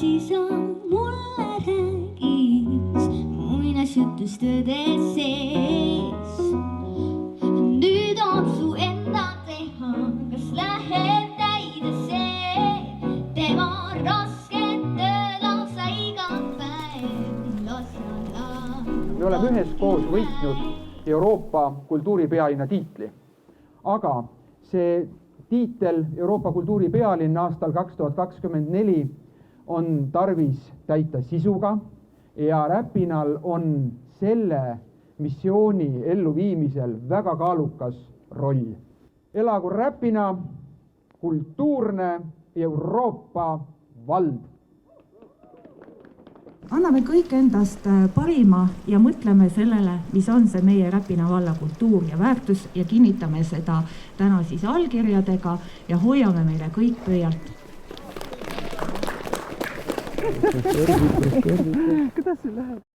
isa mulle räägis muinasjutust tõdes sees. Nüüd on su enda teha, kas lähed täidesse. Tema rasket tööd lausa iga päev lasnala. Me oleme üheskoos võitnud Euroopa kultuuripealinna tiitli, aga see tiitel Euroopa kultuuripealinn aastal 2024 on tarvis täita sisuga ja Räpinal on selle missiooni elluviimisel väga kaalukas roll. Elagu Räpina, kultuurne Euroopa vald! Anname kõik endast parima ja mõtleme sellele, mis on see meie Räpina valla kultuur ja väärtus ja kinnitame seda täna siis allkirjadega ja hoiame meile kõik pöialt. Kuidas sul läheb?